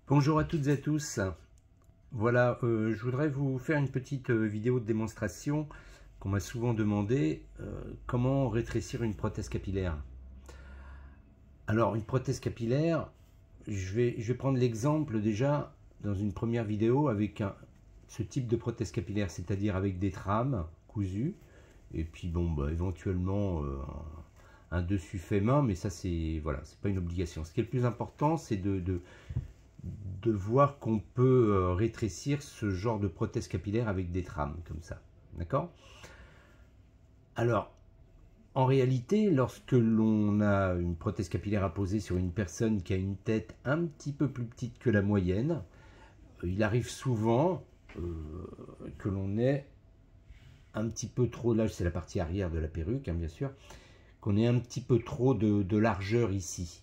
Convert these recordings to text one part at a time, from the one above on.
Bonjour à toutes et à tous. Voilà, je voudrais vous faire une petite vidéo de démonstration qu'on m'a souvent demandé, comment rétrécir une prothèse capillaire. Alors, une prothèse capillaire, je vais prendre l'exemple déjà dans une première vidéo avec ce type de prothèse capillaire, c'est-à-dire avec des trames cousues, et puis bon, éventuellement un dessus fait main, mais ça c'est voilà, c'est pas une obligation. Ce qui est le plus important, c'est de voir qu'on peut rétrécir ce genre de prothèse capillaire avec des trames comme ça, d'accord? Alors, en réalité, lorsque l'on a une prothèse capillaire à poser sur une personne qui a une tête un petit peu plus petite que la moyenne, il arrive souvent que l'on ait un petit peu trop, là c'est la partie arrière de la perruque, bien sûr, qu'on ait un petit peu trop de largeur ici.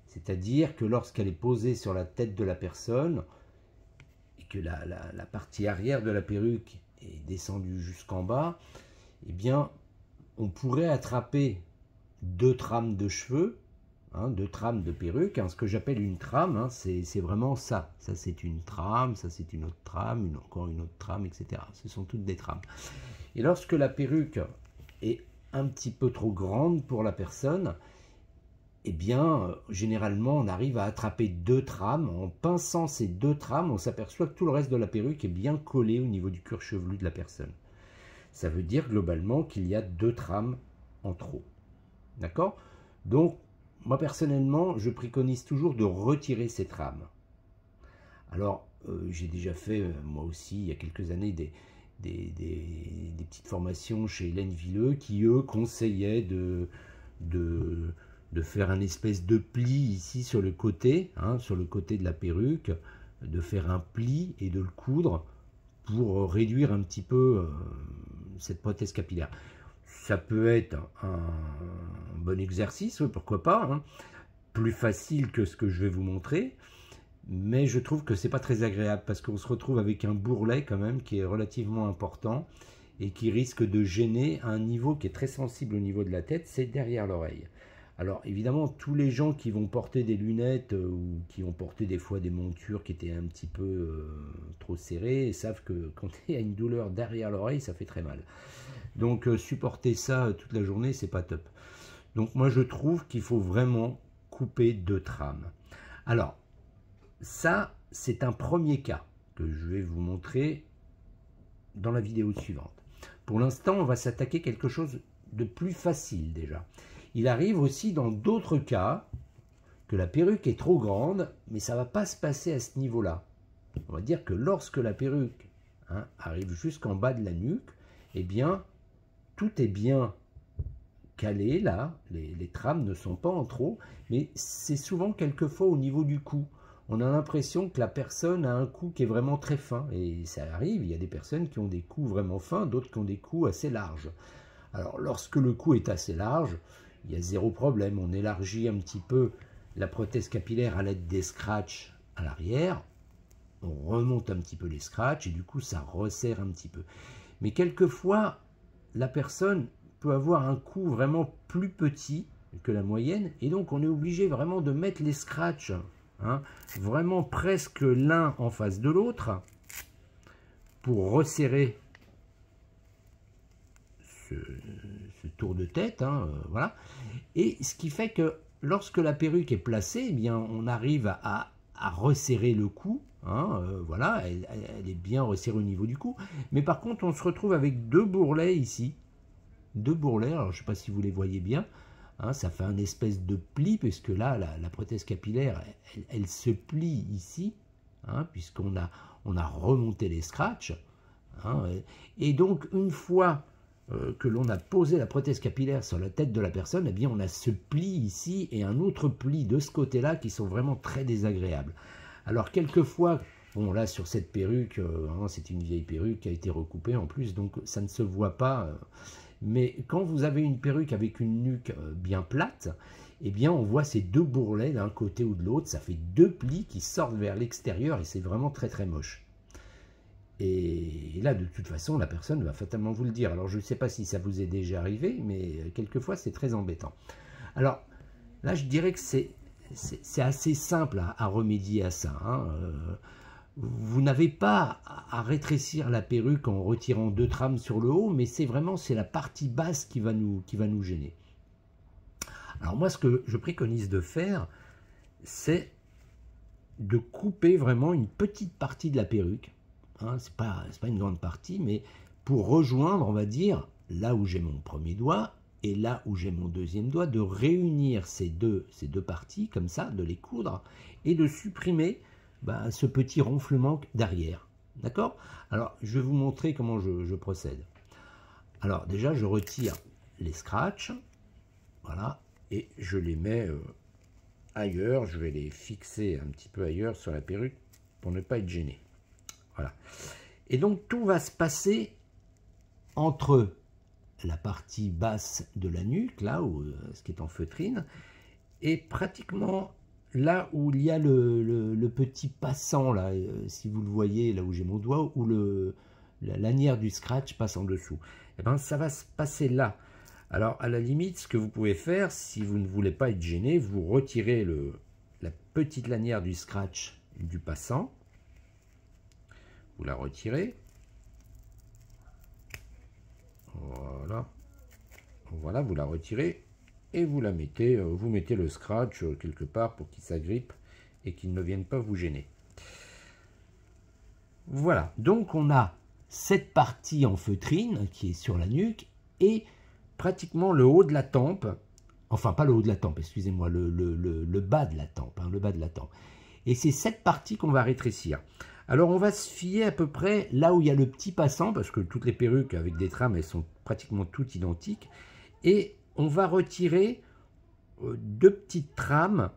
C'est-à-dire que lorsqu'elle est posée sur la tête de la personne et que la partie arrière de la perruque est descendue jusqu'en bas, eh bien, on pourrait attraper deux trames de cheveux, deux trames de perruque. Ce que j'appelle une trame, c'est vraiment ça. Ça, c'est une trame, ça, c'est une autre trame, encore une autre trame, etc. Ce sont toutes des trames. Et lorsque la perruque est un petit peu trop grande pour la personne, eh bien, généralement, on arrive à attraper deux trames. En pinçant ces deux trames, on s'aperçoit que tout le reste de la perruque est bien collé au niveau du cuir chevelu de la personne. Ça veut dire globalement qu'il y a deux trames en trop. D'accord? Donc, moi personnellement, je préconise toujours de retirer ces trames. Alors, j'ai déjà fait, moi aussi, il y a quelques années, des petites formations chez Hélène Villeux qui, eux, conseillaient de faire un espèce de pli ici sur le côté de la perruque, de faire un pli et de le coudre pour réduire un petit peu cette prothèse capillaire. Ça peut être un bon exercice, pourquoi pas, plus facile que ce que je vais vous montrer, mais je trouve que c'est pas très agréable parce qu'on se retrouve avec un bourrelet quand même qui est relativement important et qui risque de gêner à un niveau qui est très sensible au niveau de la tête, c'est derrière l'oreille. Alors évidemment, tous les gens qui vont porter des lunettes ou qui ont porté des fois des montures qui étaient un petit peu trop serrées savent que quand il y a une douleur derrière l'oreille, ça fait très mal. Donc supporter ça toute la journée, c'est pas top. Donc moi je trouve qu'il faut vraiment couper deux trames. Alors ça, c'est un premier cas que je vais vous montrer dans la vidéo suivante. Pour l'instant, on va s'attaquer à quelque chose de plus facile déjà. Il arrive aussi dans d'autres cas que la perruque est trop grande, mais ça ne va pas se passer à ce niveau-là. On va dire que lorsque la perruque arrive jusqu'en bas de la nuque, eh bien, tout est bien calé là, les trames ne sont pas en trop, mais c'est souvent quelquefois au niveau du cou. On a l'impression que la personne a un cou qui est vraiment très fin, et ça arrive, il y a des personnes qui ont des coups vraiment fins, d'autres qui ont des coups assez larges. Alors lorsque le cou est assez large, il y a zéro problème, on élargit un petit peu la prothèse capillaire à l'aide des scratchs à l'arrière, on remonte un petit peu les scratchs et du coup ça resserre un petit peu. Mais quelquefois, la personne peut avoir un cou vraiment plus petit que la moyenne et donc on est obligé vraiment de mettre les scratchs vraiment presque l'un en face de l'autre pour resserrer ce tour de tête, voilà. Et ce qui fait que lorsque la perruque est placée, eh bien, on arrive à resserrer le cou, voilà, elle est bien resserrée au niveau du cou. Mais par contre, on se retrouve avec deux bourrelets ici, deux bourrelets, alors je ne sais pas si vous les voyez bien, ça fait un espèce de pli, puisque là, la prothèse capillaire, elle se plie ici, puisqu'on a remonté les scratchs, et donc une fois que l'on a posé la prothèse capillaire sur la tête de la personne, eh bien on a ce pli ici et un autre pli de ce côté-là qui sont vraiment très désagréables. Alors quelquefois, bon là sur cette perruque, c'est une vieille perruque qui a été recoupée en plus, donc ça ne se voit pas. Mais quand vous avez une perruque avec une nuque bien plate, eh bien on voit ces deux bourrelets d'un côté ou de l'autre, ça fait deux plis qui sortent vers l'extérieur et c'est vraiment très très moche. Et là, de toute façon, la personne va fatalement vous le dire. Alors, je ne sais pas si ça vous est déjà arrivé, mais quelquefois, c'est très embêtant. Alors, là, je dirais que c'est assez simple à remédier à ça. Hein. Vous n'avez pas à rétrécir la perruque en retirant 2 trames sur le haut, mais c'est la partie basse qui va nous gêner. Alors moi, ce que je préconise de faire, c'est de couper vraiment une petite partie de la perruque. Hein, c'est pas une grande partie, mais pour rejoindre, on va dire, là où j'ai mon premier doigt et là où j'ai mon deuxième doigt, de réunir ces deux parties, comme ça, de les coudre, et de supprimer ce petit ronflement derrière. D'accord? Alors, je vais vous montrer comment je procède. Alors, déjà, je retire les scratchs, voilà, et je les mets ailleurs. Je vais les fixer un petit peu ailleurs sur la perruque pour ne pas être gêné. Voilà. Et donc, tout va se passer entre la partie basse de la nuque, là où ce qui est en feutrine, et pratiquement là où il y a le petit passant, là, si vous le voyez, là où j'ai mon doigt, où la lanière du scratch passe en dessous. Et bien, ça va se passer là. Alors, à la limite, ce que vous pouvez faire, si vous ne voulez pas être gêné, vous retirez la petite lanière du scratch du passant. Vous la retirez. Voilà. Voilà, vous la retirez et vous la mettez, vous mettez le scratch quelque part pour qu'il s'agrippe et qu'il ne vienne pas vous gêner. Voilà, donc on a cette partie en feutrine qui est sur la nuque et pratiquement le haut de la tempe, enfin pas le haut de la tempe, excusez-moi, le bas de la tempe, hein, le bas de la tempe. Et c'est cette partie qu'on va rétrécir. Alors on va se fier à peu près là où il y a le petit passant, parce que toutes les perruques avec des trames, elles sont pratiquement toutes identiques. Et on va retirer 2 petites trames,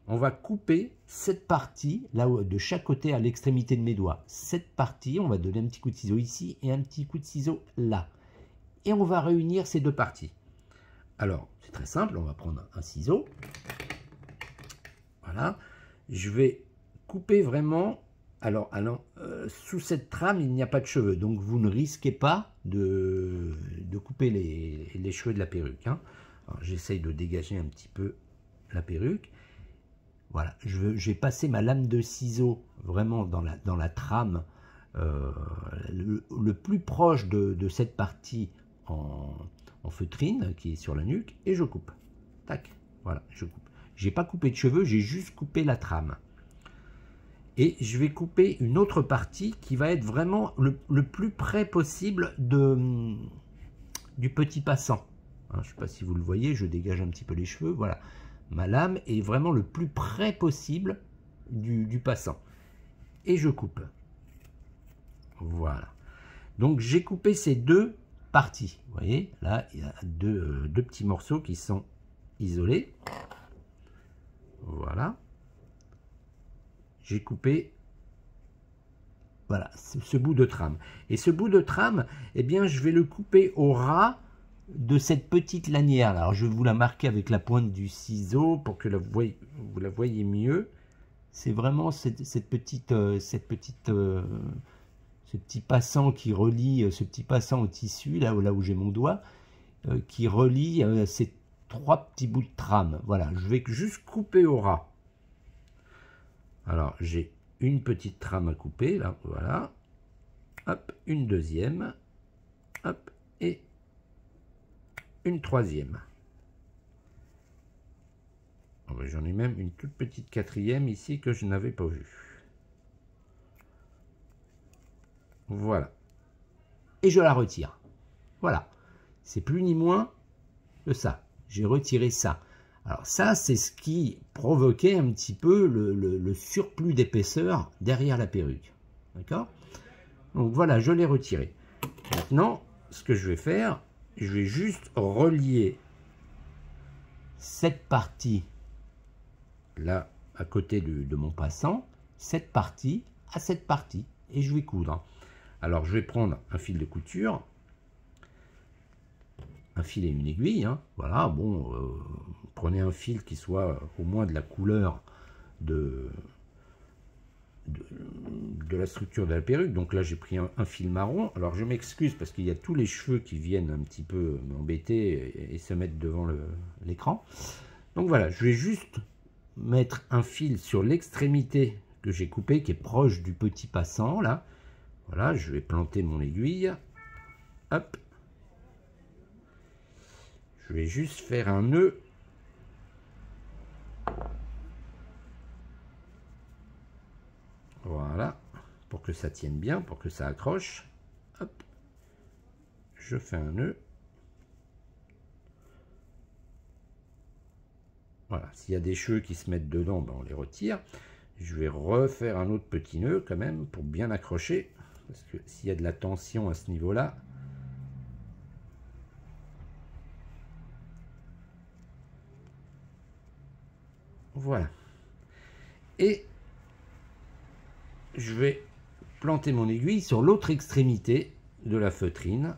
on va couper cette partie, là où, de chaque côté à l'extrémité de mes doigts. Cette partie, on va donner un petit coup de ciseau ici et un petit coup de ciseau là. Et on va réunir ces 2 parties. Alors, c'est très simple, on va prendre un ciseau. Voilà, je vais couper vraiment. Alors sous cette trame, il n'y a pas de cheveux, donc vous ne risquez pas de couper les cheveux de la perruque. Hein. J'essaye de dégager un petit peu la perruque. Voilà, j'ai passé ma lame de ciseau vraiment dans la trame le plus proche de cette partie en feutrine qui est sur la nuque, et je coupe. Tac, voilà, je coupe. J'ai pas coupé de cheveux, j'ai juste coupé la trame. Et je vais couper une autre partie qui va être vraiment le plus près possible du petit passant. Hein, je ne sais pas si vous le voyez, je dégage un petit peu les cheveux. Voilà, ma lame est vraiment le plus près possible du passant. Et je coupe. Voilà. Donc j'ai coupé ces 2 parties. Vous voyez, là, il y a deux petits morceaux qui sont isolés. Voilà. J'ai coupé, voilà, ce bout de trame. Et ce bout de trame, eh bien, je vais le couper au ras de cette petite lanière. Alors, je vais vous la marquer avec la pointe du ciseau pour que vous la voyez mieux. C'est vraiment ce petit passant qui relie, ce petit passant au tissu, là où j'ai mon doigt, qui relie ces 3 petits bouts de trame. Voilà, je vais juste couper au ras. Alors, j'ai une petite trame à couper, là, voilà. Hop, une deuxième. Hop, et une troisième. Oh, ben, j'en ai même une toute petite 4e ici que je n'avais pas vue. Voilà. Et je la retire. Voilà. C'est plus ni moins que ça. J'ai retiré ça. Alors ça, c'est ce qui provoquait un petit peu le surplus d'épaisseur derrière la perruque. D'accord? Donc voilà, je l'ai retiré. Maintenant, ce que je vais faire, je vais juste relier cette partie là, à côté de mon passant, cette partie à cette partie. Et je vais coudre. Alors, je vais prendre un fil de couture, un fil et une aiguille. Hein. Voilà, bon... Prenez un fil qui soit au moins de la couleur de la structure de la perruque. Donc là, j'ai pris un fil marron. Alors, je m'excuse parce qu'il y a tous les cheveux qui viennent un petit peu m'embêter et se mettre devant l'écran. Donc voilà, je vais juste mettre un fil sur l'extrémité que j'ai coupé, qui est proche du petit passant, là. Voilà, je vais planter mon aiguille. Hop. Je vais juste faire un nœud. Voilà, pour que ça tienne bien, pour que ça accroche. Hop. Je fais un nœud. Voilà, s'il y a des cheveux qui se mettent dedans, ben on les retire. Je vais refaire un autre petit nœud quand même pour bien accrocher. Parce que s'il y a de la tension à ce niveau-là, voilà. Et je vais planter mon aiguille sur l'autre extrémité de la feutrine.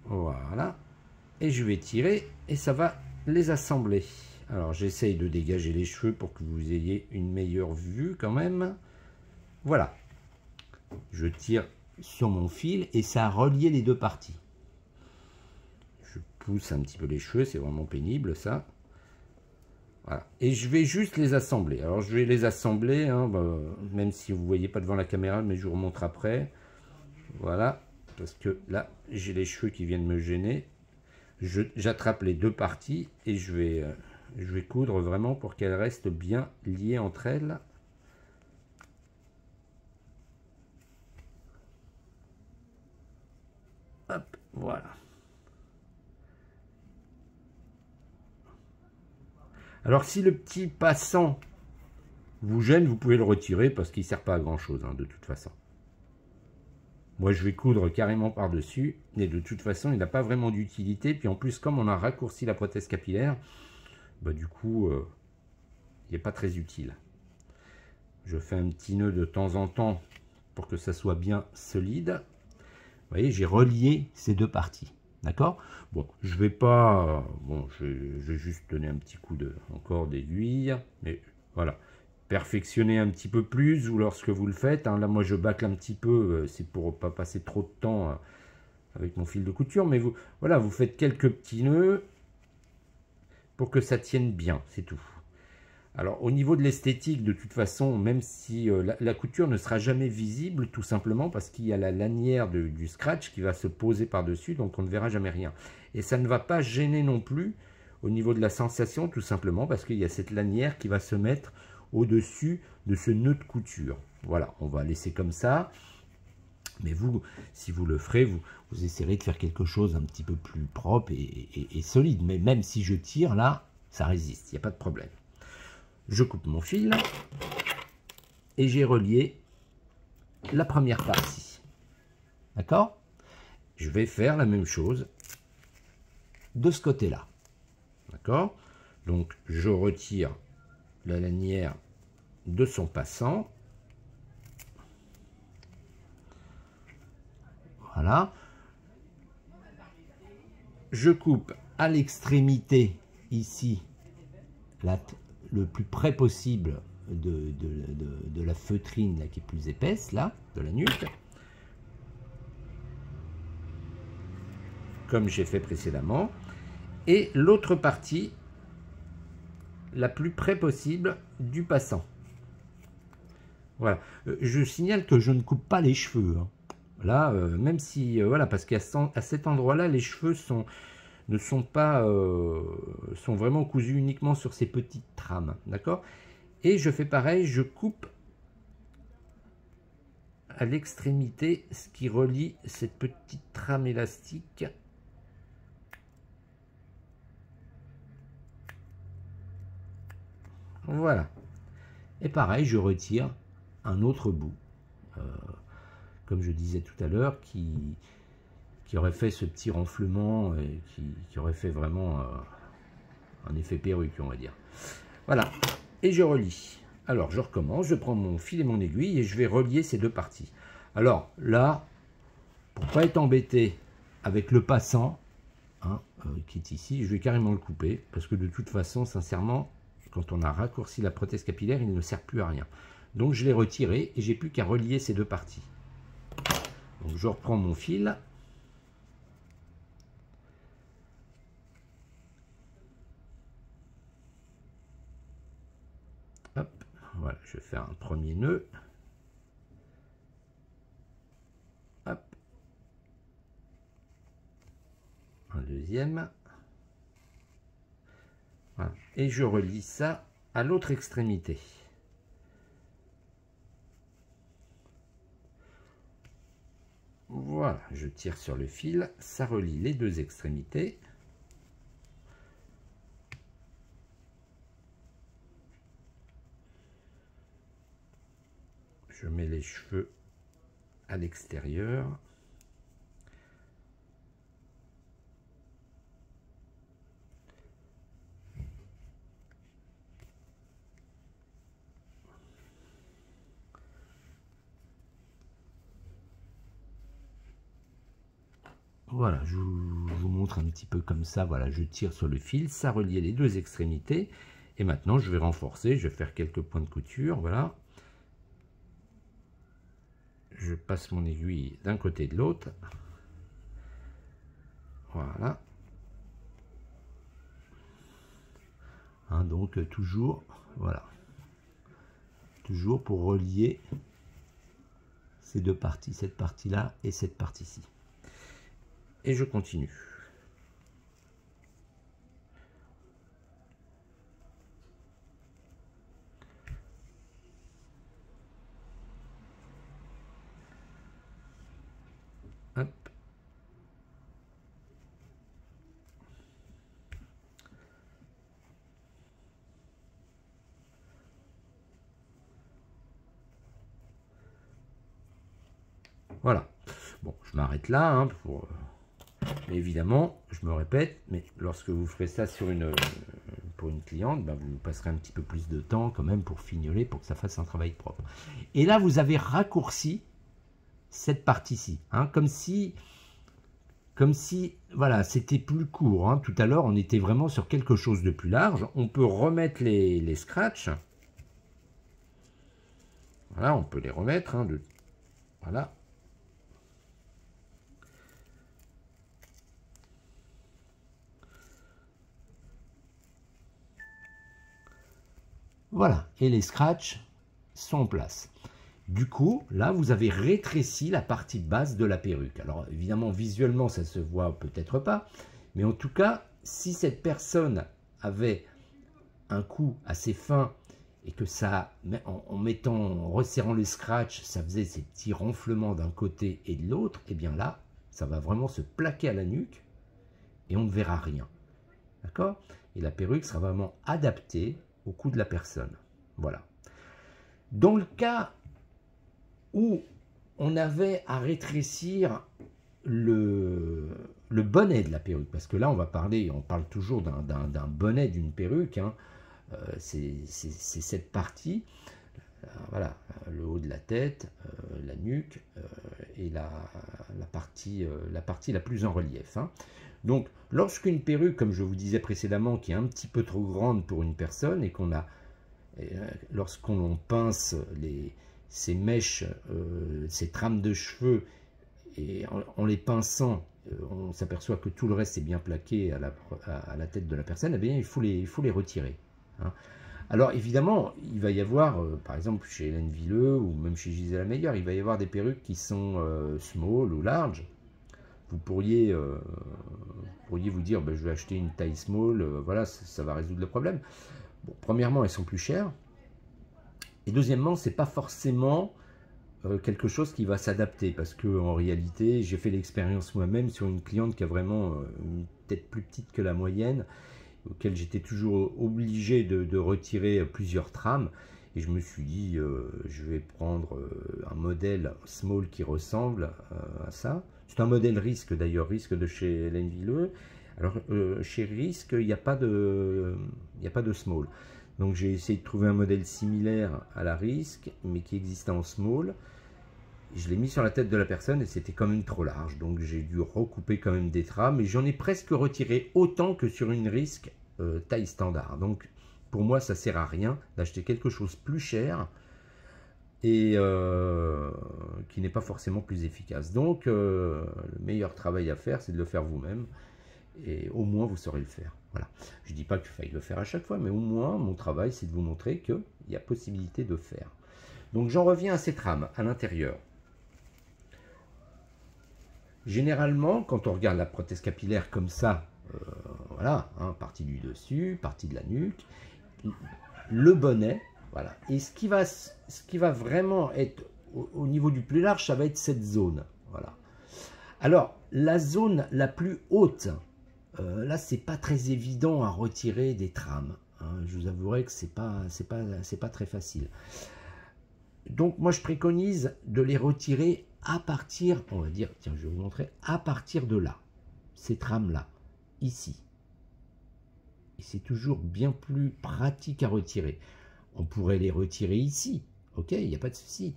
Voilà. Et je vais tirer et ça va les assembler. Alors j'essaye de dégager les cheveux pour que vous ayez une meilleure vue quand même. Voilà. Je tire sur mon fil et ça a relié les deux parties. Je pousse un petit peu les cheveux, c'est vraiment pénible ça. Voilà. Et je vais juste les assembler. Alors je vais les assembler, hein, même si vous ne voyez pas devant la caméra, mais je vous remontre après. Voilà, parce que là j'ai les cheveux qui viennent me gêner. J'attrape les deux parties et je vais coudre vraiment pour qu'elles restent bien liées entre elles. Hop, voilà. Alors si le petit passant vous gêne, vous pouvez le retirer parce qu'il ne sert pas à grand chose, hein, de toute façon. Moi je vais coudre carrément par-dessus, et de toute façon il n'a pas vraiment d'utilité. Puis en plus comme on a raccourci la prothèse capillaire, bah, du coup il n'est pas très utile. Je fais un petit nœud de temps en temps pour que ça soit bien solide. Vous voyez, j'ai relié ces deux parties. D'accord? Bon, je vais pas... Bon, je vais juste donner un petit coup encore d'aiguille. Mais voilà. Perfectionnez un petit peu plus ou lorsque vous le faites. Hein, là, moi, je bâcle un petit peu. C'est pour pas passer trop de temps avec mon fil de couture. Mais vous, voilà, vous faites quelques petits nœuds pour que ça tienne bien. C'est tout. Alors, au niveau de l'esthétique, de toute façon, même si la couture ne sera jamais visible, tout simplement parce qu'il y a la lanière du scratch qui va se poser par-dessus, donc on ne verra jamais rien. Et ça ne va pas gêner non plus au niveau de la sensation, tout simplement parce qu'il y a cette lanière qui va se mettre au-dessus de ce nœud de couture. Voilà, on va laisser comme ça. Mais vous, si vous le ferez, vous essaierez de faire quelque chose un petit peu plus propre et solide. Mais même si je tire, là, ça résiste, il n'y a pas de problème. Je coupe mon fil et j'ai relié la première partie. D'accord? Je vais faire la même chose de ce côté-là. D'accord? Donc, je retire la lanière de son passant. Voilà. Je coupe à l'extrémité ici le plus près possible de la feutrine là, qui est plus épaisse, là, de la nuque. Comme j'ai fait précédemment. Et l'autre partie, la plus près possible du passant. Voilà. Je signale que je ne coupe pas les cheveux. Hein. Là, même si... voilà, parce qu'à cet endroit-là, les cheveux sont vraiment cousus uniquement sur ces petites trames, d'accord? Et je fais pareil, je coupe à l'extrémité ce qui relie cette petite trame élastique. Voilà. Et pareil, je retire un autre bout, comme je disais tout à l'heure, qui aurait fait ce petit renflement et qui aurait fait vraiment un effet perruque, on va dire. Voilà, et je relie. Alors, je recommence, je prends mon fil et mon aiguille et je vais relier ces deux parties. Alors, là, pour ne pas être embêté avec le passant, hein, qui est ici, je vais carrément le couper, parce que de toute façon, sincèrement, quand on a raccourci la prothèse capillaire, il ne sert plus à rien. Donc, je l'ai retiré et j'ai plus qu'à relier ces deux parties. Donc, je reprends mon fil. Voilà, je vais faire un premier nœud. Hop. Un deuxième. Voilà. Et je relie ça à l'autre extrémité. Voilà, je tire sur le fil, ça relie les deux extrémités. Je mets les cheveux à l'extérieur. Voilà, je vous montre un petit peu comme ça. Voilà, je tire sur le fil, ça relie les deux extrémités. Et maintenant, je vais renforcer, je vais faire quelques points de couture. Voilà. Je passe mon aiguille d'un côté et de l'autre. Voilà. Hein, donc, toujours, voilà. Toujours pour relier ces deux parties, cette partie-là et cette partie-ci. Et je continue. Hop. Voilà. Bon, je m'arrête là, hein, mais évidemment, je me répète, mais lorsque vous ferez ça sur pour une cliente, ben vous passerez un petit peu plus de temps quand même pour fignoler, pour que ça fasse un travail propre. Et là, vous avez raccourci cette partie-ci, hein, comme si, voilà, c'était plus court. Hein. Tout à l'heure, on était vraiment sur quelque chose de plus large. On peut remettre les scratchs. Voilà, on peut les remettre. Hein, voilà. Voilà, et les scratchs sont en place. Du coup, là, vous avez rétréci la partie basse de la perruque. Alors, évidemment, visuellement, ça se voit peut-être pas. Mais en tout cas, si cette personne avait un cou assez fin et que ça, en resserrant les scratchs, ça faisait ces petits ronflements d'un côté et de l'autre, et bien là, ça va vraiment se plaquer à la nuque et on ne verra rien. D'accord? Et la perruque sera vraiment adaptée au cou de la personne. Voilà. Dans le cas où on avait à rétrécir le bonnet de la perruque, parce que là on parle toujours d'un bonnet d'une perruque, hein. C'est cette partie, voilà, le haut de la tête, la nuque et la partie la plus en relief, hein. Donc lorsqu'une perruque, comme je vous disais précédemment, qui est un petit peu trop grande pour une personne et lorsqu'on pince ces mèches, ces trames de cheveux, et en les pinçant, on s'aperçoit que tout le reste est bien plaqué à la tête de la personne, eh bien, il faut les retirer. Hein. Alors évidemment, il va y avoir, par exemple chez Hélène Villeux ou même chez Gisela Meyer, il va y avoir des perruques qui sont small ou large. Vous pourriez vous dire, ben, je vais acheter une taille small, voilà, ça va résoudre le problème. Bon, premièrement, elles sont plus chères. Et deuxièmement, c'est pas forcément quelque chose qui va s'adapter, parce que en réalité, j'ai fait l'expérience moi-même sur une cliente qui a vraiment une tête plus petite que la moyenne, auquel j'étais toujours obligé de retirer plusieurs trames. Et je me suis dit, je vais prendre un modèle small qui ressemble à ça. C'est un modèle Risque d'ailleurs, Risque de chez Hélène Villeux. Alors chez Risque, il n'y a pas de small. Donc j'ai essayé de trouver un modèle similaire à la Risque, mais qui existait en small. Je l'ai mis sur la tête de la personne et c'était quand même trop large. Donc j'ai dû recouper quand même des trames. Et j'en ai presque retiré autant que sur une Risque taille standard. Donc pour moi, ça ne sert à rien d'acheter quelque chose plus cher et qui n'est pas forcément plus efficace. Donc le meilleur travail à faire, c'est de le faire vous-même. et au moins vous saurez le faire. Voilà. Je ne dis pas qu'il faille le faire à chaque fois, mais au moins mon travail c'est de vous montrer qu'il y a possibilité de faire. Donc j'en reviens à cette rame à l'intérieur. Généralement, quand on regarde la prothèse capillaire comme ça, voilà, hein, partie du dessus, partie de la nuque, le bonnet, voilà. Et ce qui va vraiment être au niveau du plus large, ça va être cette zone, voilà. Alors, la zone la plus haute, là, c'est pas très évident à retirer des trames. Hein. Je vous avouerai que c'est pas très facile. Donc, moi, je préconise de les retirer à partir, on va dire, tiens, je vais vous montrer, à partir de là, ces trames-là, ici. Et c'est toujours bien plus pratique à retirer. On pourrait les retirer ici, ok, il n'y a pas de souci.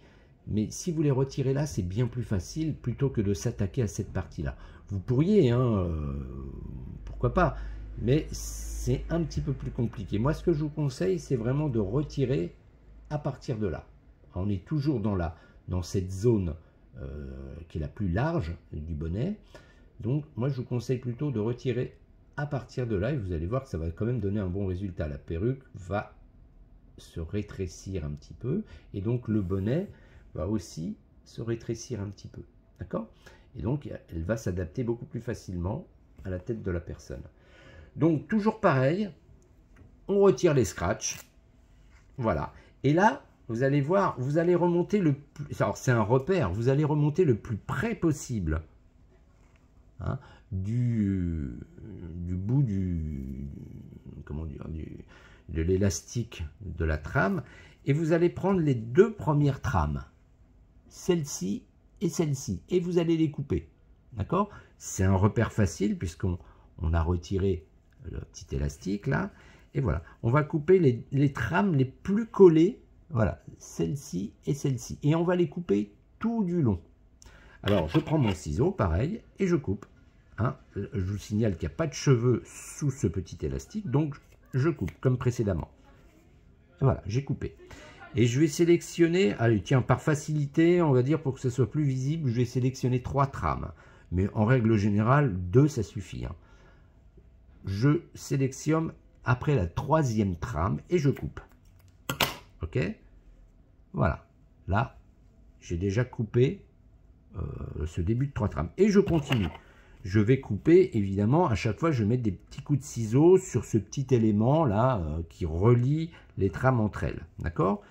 Mais si vous les retirez là, c'est bien plus facile plutôt que de s'attaquer à cette partie-là. Vous pourriez, hein, pourquoi pas, mais c'est un petit peu plus compliqué. Moi, ce que je vous conseille, c'est vraiment de retirer à partir de là. On est toujours dans cette zone qui est la plus large du bonnet. Donc, moi, je vous conseille plutôt de retirer à partir de là. Et vous allez voir que ça va quand même donner un bon résultat. La perruque va se rétrécir un petit peu. Et donc, le bonnet va aussi se rétrécir un petit peu. D'accord? Et donc, elle va s'adapter beaucoup plus facilement à la tête de la personne. Donc, toujours pareil, on retire les scratchs. Voilà. Et là, vous allez voir, vous allez remonter le plus... Alors, c'est un repère. Vous allez remonter le plus près possible hein, du bout comment dire, de l'élastique de la trame. Et vous allez prendre les deux premières trames. Celle-ci et celle-ci. Et vous allez les couper. D'accord? C'est un repère facile puisqu'on a retiré le petit élastique là. Et voilà. On va couper les trames les plus collées. Voilà. Celle-ci et celle-ci. Et on va les couper tout du long. Alors, je prends mon ciseau, pareil, et je coupe. Hein? Je vous signale qu'il n'y a pas de cheveux sous ce petit élastique. Donc, je coupe comme précédemment. Voilà, j'ai coupé. Et je vais sélectionner, allez tiens, par facilité, on va dire pour que ce soit plus visible, je vais sélectionner 3 trames. Mais en règle générale, 2 ça suffit. Hein. Je sélectionne après la 3e trame et je coupe. Ok? Voilà. Là, j'ai déjà coupé ce début de 3 trames. Et je continue. Je vais couper, évidemment, à chaque fois, je vais mettre des petits coups de ciseaux sur ce petit élément là qui relie les trames entre elles. D'accord?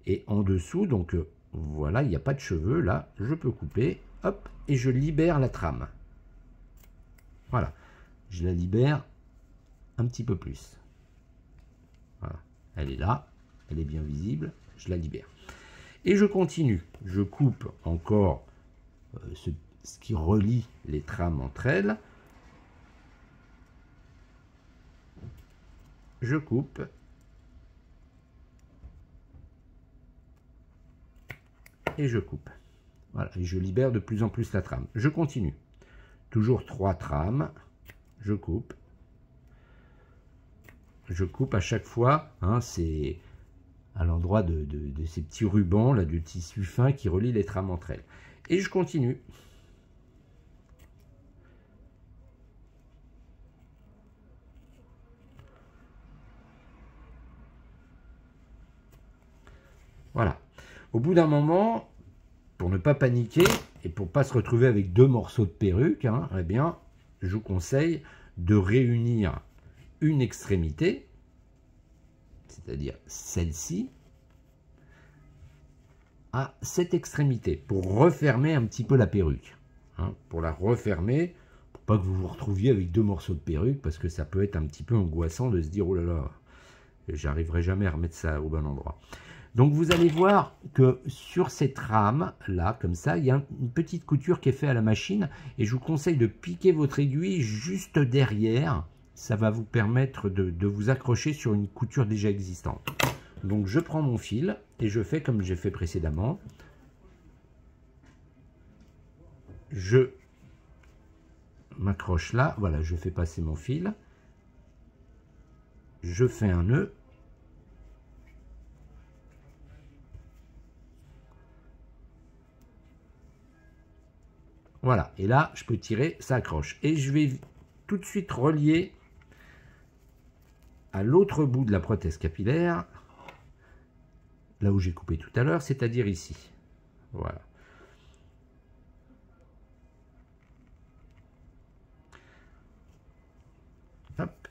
Et en dessous, donc voilà, il n'y a pas de cheveux. Là, je peux couper, hop, et je libère la trame. Voilà, je la libère un petit peu plus. Voilà, elle est là, elle est bien visible, je la libère. Et je continue, je coupe encore ce qui relie les trames entre elles. Je coupe. Et je coupe. Voilà, et je libère de plus en plus la trame. Je continue. Toujours 3 trames. Je coupe. Je coupe à chaque fois. Hein, c'est à l'endroit de ces petits rubans, là, du tissu fin qui relie les trames entre elles. Et je continue. Voilà. Au bout d'un moment, pour ne pas paniquer et pour ne pas se retrouver avec 2 morceaux de perruque, hein, eh bien, je vous conseille de réunir une extrémité, c'est-à-dire celle-ci, à cette extrémité, pour refermer un petit peu la perruque. Hein, pour la refermer, pour pas que vous vous retrouviez avec 2 morceaux de perruque, parce que ça peut être un petit peu angoissant de se dire « Oh là là, j'arriverai jamais à remettre ça au bon endroit ». Donc vous allez voir que sur cette rame là, comme ça, il y a une petite couture qui est faite à la machine et je vous conseille de piquer votre aiguille juste derrière. Ça va vous permettre de vous accrocher sur une couture déjà existante. Donc je prends mon fil et je fais comme j'ai fait précédemment. Je m'accroche là, voilà, je fais passer mon fil. Je fais un nœud. Voilà, et là, je peux tirer, ça accroche. Et je vais tout de suite relier à l'autre bout de la prothèse capillaire, là où j'ai coupé tout à l'heure, c'est-à-dire ici. Voilà. Hop.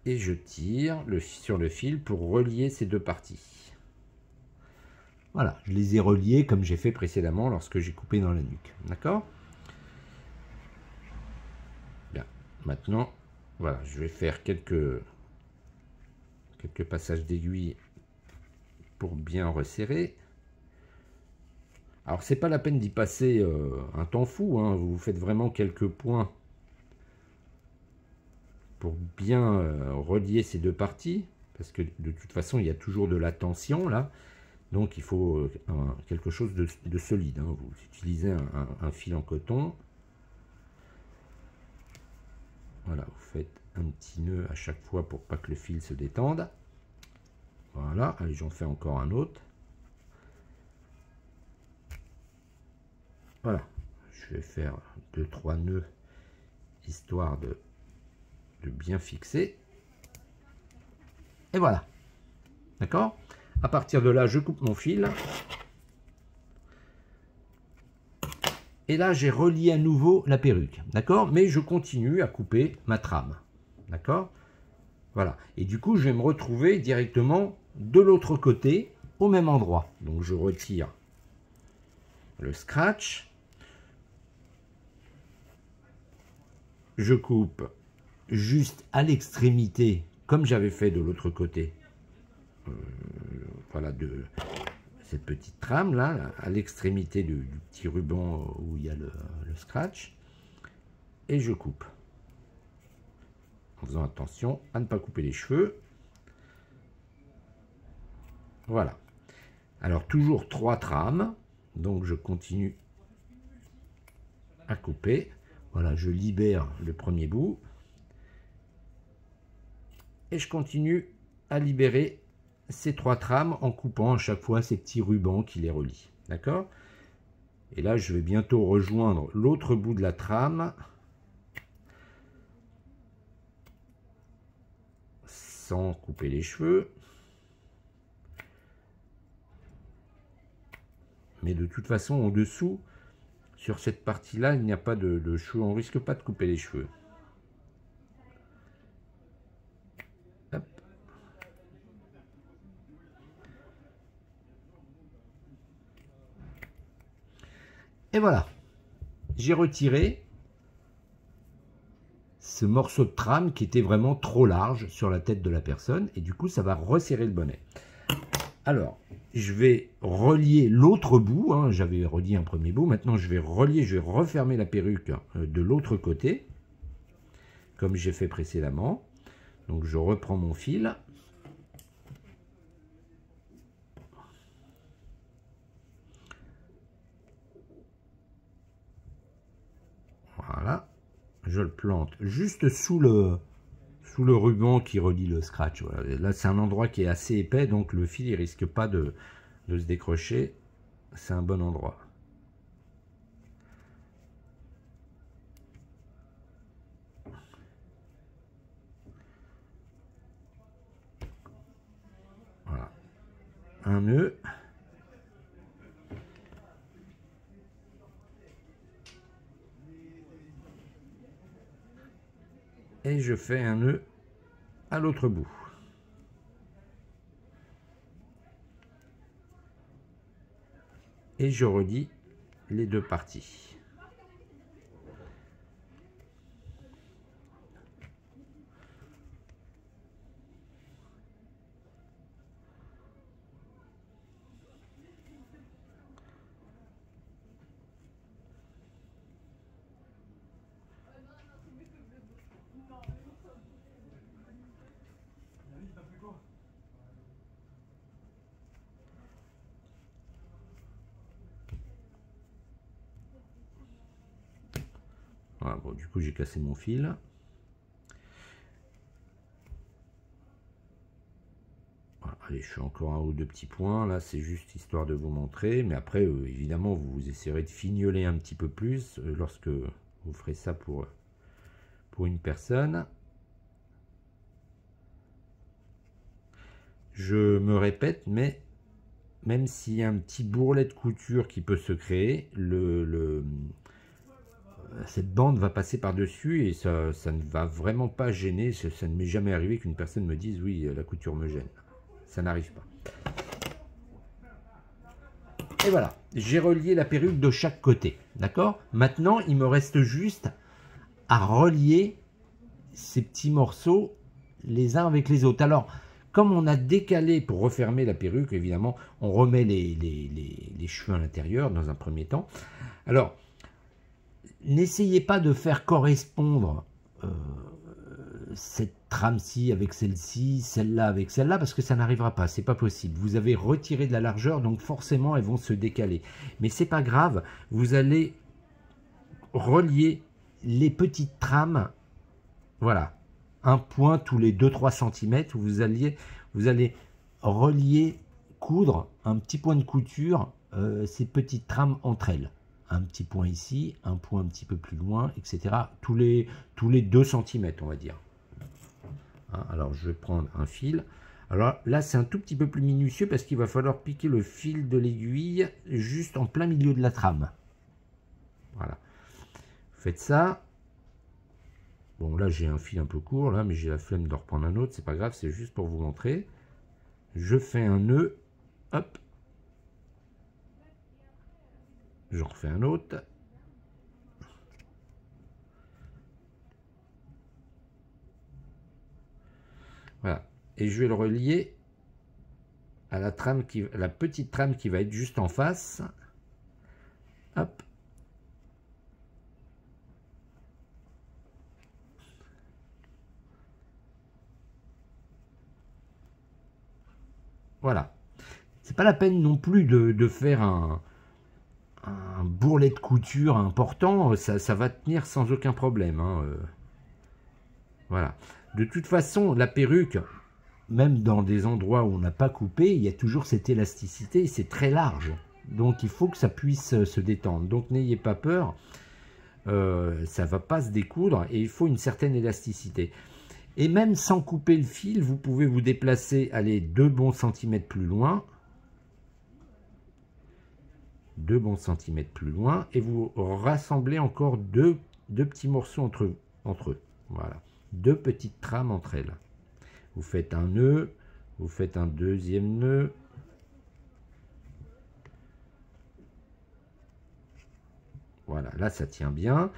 Et je tire sur le fil pour relier ces deux parties. Voilà, je les ai reliés comme j'ai fait précédemment lorsque j'ai coupé dans la nuque. D'accord? Bien. Maintenant, voilà, je vais faire quelques passages d'aiguille pour bien resserrer. Alors, c'est pas la peine d'y passer un temps fou, hein. Vous faites vraiment quelques points pour bien relier ces deux parties, parce que de toute façon, il y a toujours de la tension là. Donc, il faut quelque chose de solide, hein. Vous utilisez un fil en coton. Voilà, vous faites un petit nœud à chaque fois pour pas que le fil se détende. Voilà, allez, j'en fais encore un autre. Voilà, je vais faire 2-3 nœuds histoire de bien fixer. Et voilà. D'accord? À partir de là, je coupe mon fil. Et là, j'ai relié à nouveau la perruque. D'accord? Mais je continue à couper ma trame. D'accord? Voilà. Et du coup, je vais me retrouver directement de l'autre côté, au même endroit. Donc, je retire le scratch. Je coupe juste à l'extrémité, comme j'avais fait de l'autre côté. Voilà, de cette petite trame là, à l'extrémité du petit ruban où il y a le scratch. Et je coupe. En faisant attention à ne pas couper les cheveux. Voilà. Alors toujours 3 trames. Donc je continue à couper. Voilà, je libère le premier bout. Et je continue à libérer ces 3 trames en coupant à chaque fois ces petits rubans qui les relient. D'accord? Et là, je vais bientôt rejoindre l'autre bout de la trame. Sans couper les cheveux. Mais de toute façon, en dessous, sur cette partie-là, il n'y a pas de cheveux. On ne risque pas de couper les cheveux. Hop. Et voilà. J'ai retiré ce morceau de trame qui était vraiment trop large sur la tête de la personne. Et du coup, ça va resserrer le bonnet. Alors, je vais relier l'autre bout, hein, j'avais relié un premier bout, maintenant je vais relier, je vais refermer la perruque de l'autre côté, comme j'ai fait précédemment. Donc je reprends mon fil. Voilà, je le plante juste sous le ruban qui relie le scratch. Voilà. Là, c'est un endroit qui est assez épais, donc le fil il risque pas de se décrocher. C'est un bon endroit. Voilà. Un nœud. Et je fais un nœud à l'autre bout. Et je relie les deux parties. Voilà, bon, du coup, j'ai cassé mon fil. Voilà. allez, je fais encore un ou deux petits points. Là, c'est juste histoire de vous montrer. Mais après, évidemment, vous essayerez de fignoler un petit peu plus lorsque vous ferez ça pour une personne. Je me répète, mais même s'il y a un petit bourrelet de couture qui peut se créer, cette bande va passer par-dessus et ça ne va vraiment pas gêner. Ça ne m'est jamais arrivé qu'une personne me dise « oui, la couture me gêne ». Ça n'arrive pas. Et voilà, j'ai relié la perruque de chaque côté, d'accord? Maintenant, il me reste juste à relier ces petits morceaux les uns avec les autres. Alors, comme on a décalé pour refermer la perruque, évidemment, on remet les cheveux à l'intérieur dans un premier temps. Alors, n'essayez pas de faire correspondre cette trame-ci avec celle-ci, celle-là avec celle-là, parce que ça n'arrivera pas, c'est pas possible. Vous avez retiré de la largeur, donc forcément elles vont se décaler. Mais c'est pas grave, vous allez relier les petites trames, voilà, un point tous les 2-3 cm, vous allez relier, coudre un petit point de couture, ces petites trames entre elles. Un petit point ici, un point un petit peu plus loin, etc. Tous les 2 cm, on va dire. Hein, alors, je vais prendre un fil. Alors là, c'est un tout petit peu plus minutieux parce qu'il va falloir piquer le fil de l'aiguille juste en plein milieu de la trame. Voilà. Faites ça. Bon, là, j'ai un fil un peu court, là, mais j'ai la flemme de reprendre un autre. C'est pas grave, c'est juste pour vous montrer. Je fais un nœud. Hop. J'en refais un autre. Voilà. Et je vais le relier à la trame la petite trame qui va être juste en face. Hop. Voilà. C'est pas la peine non plus de faire un bourrelet de couture important, ça va tenir sans aucun problème. Hein. Voilà. De toute façon, la perruque, même dans des endroits où on n'a pas coupé, il y a toujours cette élasticité, c'est très large. Donc il faut que ça puisse se détendre. Donc n'ayez pas peur, ça ne va pas se découdre et il faut une certaine élasticité. Et même sans couper le fil, vous pouvez vous déplacer, allez, 2 bons centimètres plus loin. 2 bons centimètres plus loin. Et vous rassemblez encore deux petits morceaux entre eux. Voilà. 2 petites trames entre elles. Vous faites un nœud. Vous faites un deuxième nœud. Voilà, là ça tient bien.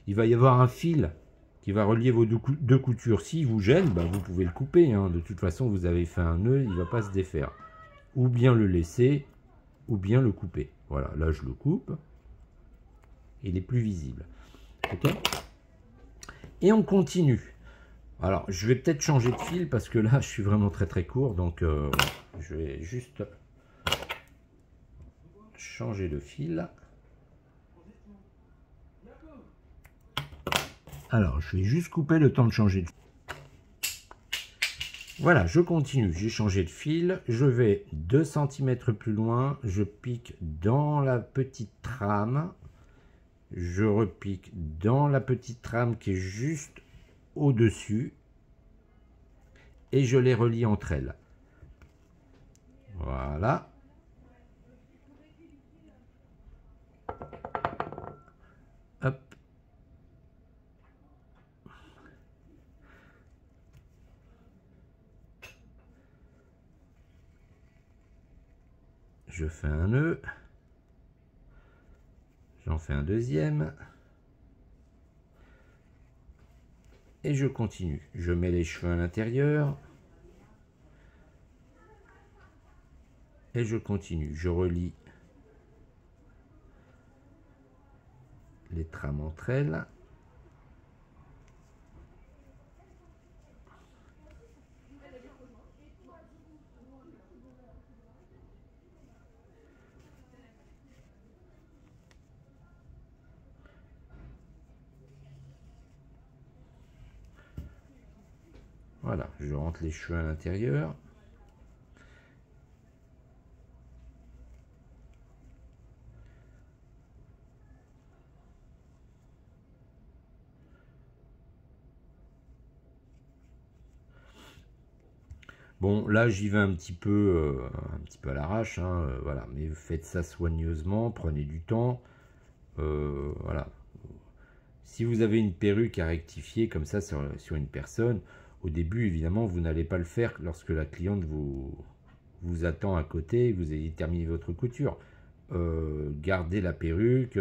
Il va y avoir un fil qui va relier vos deux coutures. S'il vous gêne, bah, vous pouvez le couper. Hein. De toute façon, vous avez fait un nœud, il ne va pas se défaire. Ou bien le laisser, ou bien le couper. Voilà, là je le coupe. Il est plus visible. Ok ? Et on continue. Alors, je vais peut-être changer de fil parce que là, je suis vraiment très court. Donc, je vais juste changer de fil. Alors, je vais juste couper le temps de changer de fil. Voilà, je continue. J'ai changé de fil. Je vais 2 cm plus loin. Je pique dans la petite trame. Je repique dans la petite trame qui est juste au-dessus. Et je les relie entre elles. Voilà. Hop. Je fais un nœud, j'en fais un deuxième, et je continue. Je mets les cheveux à l'intérieur, et je continue. Je relie les trames entre elles. Voilà, je rentre les cheveux à l'intérieur. Bon, là, j'y vais un petit peu à l'arrache, hein, voilà. Mais faites ça soigneusement, prenez du temps, voilà. Si vous avez une perruque à rectifier comme ça sur une personne, au début, évidemment, vous n'allez pas le faire lorsque la cliente vous attend à côté et que vous ayez terminé votre couture. Gardez la perruque,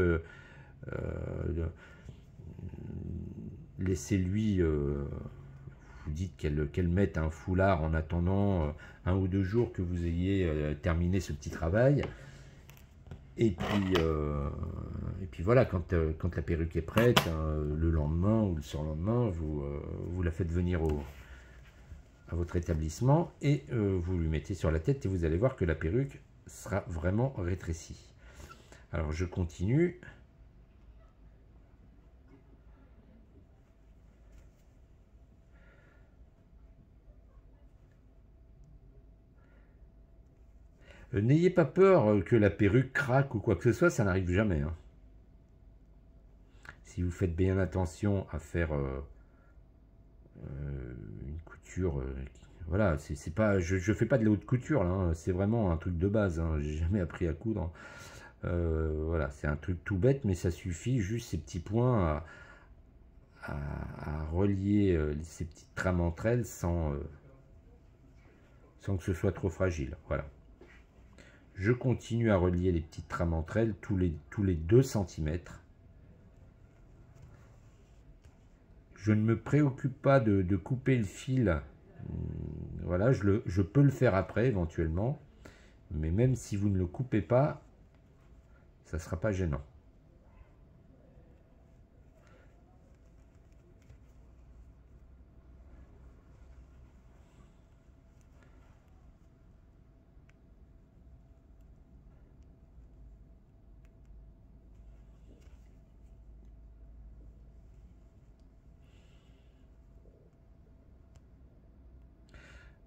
laissez-lui, vous dites qu'elle mette un foulard en attendant 1 ou 2 jours que vous ayez terminé ce petit travail. Et puis voilà, quand la perruque est prête, le lendemain ou le surlendemain, vous la faites venir à votre établissement et vous lui mettez sur la tête et vous allez voir que la perruque sera vraiment rétrécie. Alors je continue. N'ayez pas peur que la perruque craque ou quoi que ce soit, ça n'arrive jamais, hein. Si vous faites bien attention à faire une couture, voilà, c'est pas, je fais pas de la haute couture là, hein, c'est vraiment un truc de base, hein, j'ai jamais appris à coudre. Voilà, c'est un truc tout bête, mais ça suffit, juste ces petits points à relier ces petites trames entre elles sans que ce soit trop fragile. Voilà. Je continue à relier les petites trames entre elles tous les 2 cm. Je ne me préoccupe pas de couper le fil. Voilà, je peux le faire après éventuellement. Mais même si vous ne le coupez pas, ça ne sera pas gênant.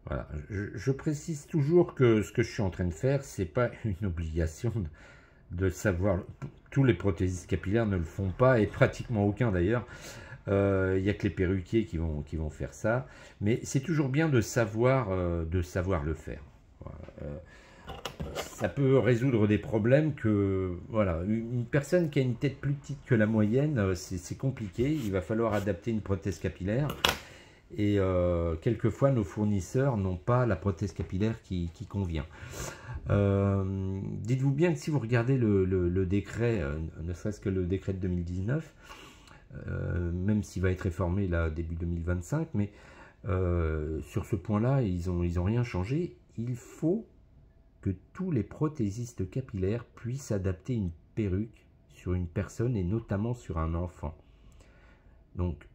Voilà, je précise toujours que ce que je suis en train de faire, c'est pas une obligation de savoir. Tous les prothésistes capillaires ne le font pas, et pratiquement aucun d'ailleurs. Il n'y a que les perruquiers qui vont faire ça. Mais c'est toujours bien de savoir le faire. Voilà. Ça peut résoudre des problèmes que, voilà, une personne qui a une tête plus petite que la moyenne, c'est compliqué. Il va falloir adapter une prothèse capillaire. Et quelquefois, nos fournisseurs n'ont pas la prothèse capillaire qui convient. Dites-vous bien que si vous regardez le décret, ne serait-ce que le décret de 2019, même s'il va être réformé là début 2025, mais sur ce point-là, ils ont rien changé. Il faut que tous les prothésistes capillaires puissent adapter une perruque sur une personne et notamment sur un enfant. Donc,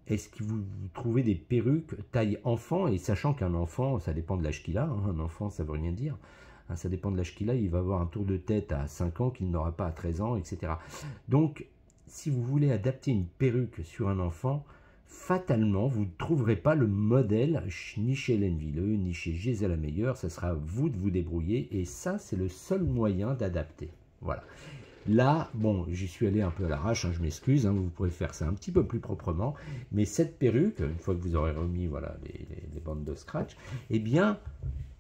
est-ce que vous trouvez des perruques taille enfant, et sachant qu'un enfant, ça dépend de l'âge qu'il a, hein, un enfant ça veut rien dire, hein, ça dépend de l'âge qu'il a, il va avoir un tour de tête à 5 ans qu'il n'aura pas à 13 ans, etc. Donc, si vous voulez adapter une perruque sur un enfant, fatalement, vous ne trouverez pas le modèle ni chez Hélène Villeux, ni chez Gisèle Meilleur, ça sera à vous de vous débrouiller, et ça, c'est le seul moyen d'adapter. Voilà. Là, bon, j'y suis allé un peu à l'arrache, hein, je m'excuse, hein, vous pourrez faire ça un petit peu plus proprement, mais cette perruque, une fois que vous aurez remis voilà, les bandes de scratch, eh bien,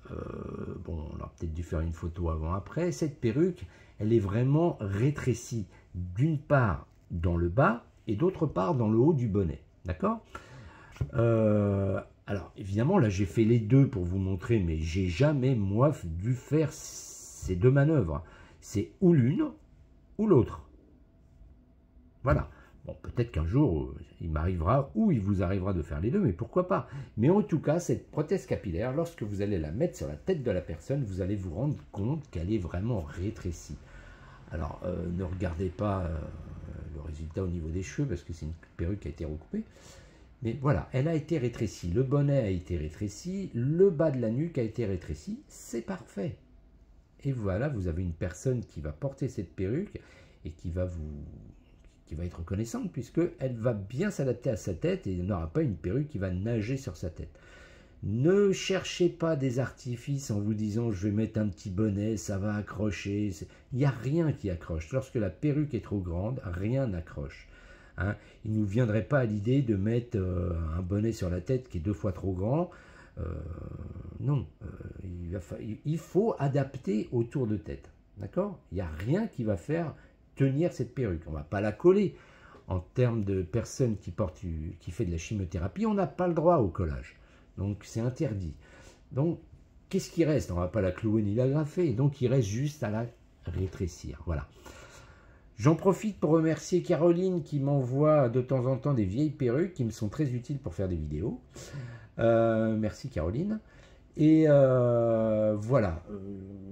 bon, on aura peut-être dû faire une photo avant-après, cette perruque, elle est vraiment rétrécie, d'une part dans le bas, et d'autre part dans le haut du bonnet, d'accord? Alors, évidemment, là, j'ai fait les deux pour vous montrer, mais j'ai jamais, moi, dû faire ces deux manœuvres. C'est ou l'une, ou l'autre. Voilà. Bon, peut-être qu'un jour, il m'arrivera ou il vous arrivera de faire les deux, mais pourquoi pas. Mais en tout cas, cette prothèse capillaire, lorsque vous allez la mettre sur la tête de la personne, vous allez vous rendre compte qu'elle est vraiment rétrécie. Alors, ne regardez pas le résultat au niveau des cheveux, parce que c'est une perruque qui a été recoupée. Mais voilà, elle a été rétrécie. Le bonnet a été rétréci, le bas de la nuque a été rétréci. C'est parfait. Et voilà, vous avez une personne qui va porter cette perruque et qui va être reconnaissante puisqu'elle va bien s'adapter à sa tête et il n'aura pas une perruque qui va nager sur sa tête. Ne cherchez pas des artifices en vous disant je vais mettre un petit bonnet, ça va accrocher. Il n'y a rien qui accroche. Lorsque la perruque est trop grande, rien n'accroche. Hein, il ne nous viendrait pas à l'idée de mettre un bonnet sur la tête qui est 2 fois trop grand. Non, il faut adapter au tour de tête. D'accord? Il n'y a rien qui va faire tenir cette perruque. On ne va pas la coller. En termes de personnes qui fait de la chimiothérapie, on n'a pas le droit au collage. Donc c'est interdit. Donc qu'est-ce qui reste? On ne va pas la clouer ni la graffer. Donc il reste juste à la rétrécir. Voilà. J'en profite pour remercier Caroline qui m'envoie de temps en temps des vieilles perruques qui me sont très utiles pour faire des vidéos. Merci Caroline. Et voilà,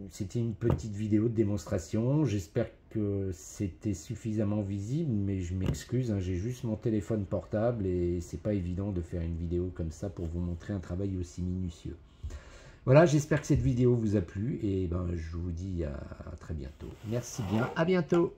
c'était une petite vidéo de démonstration. J'espère que c'était suffisamment visible, mais je m'excuse, hein, j'ai juste mon téléphone portable et c'est pas évident de faire une vidéo comme ça pour vous montrer un travail aussi minutieux. Voilà, j'espère que cette vidéo vous a plu et ben, je vous dis à très bientôt. Merci bien, à bientôt.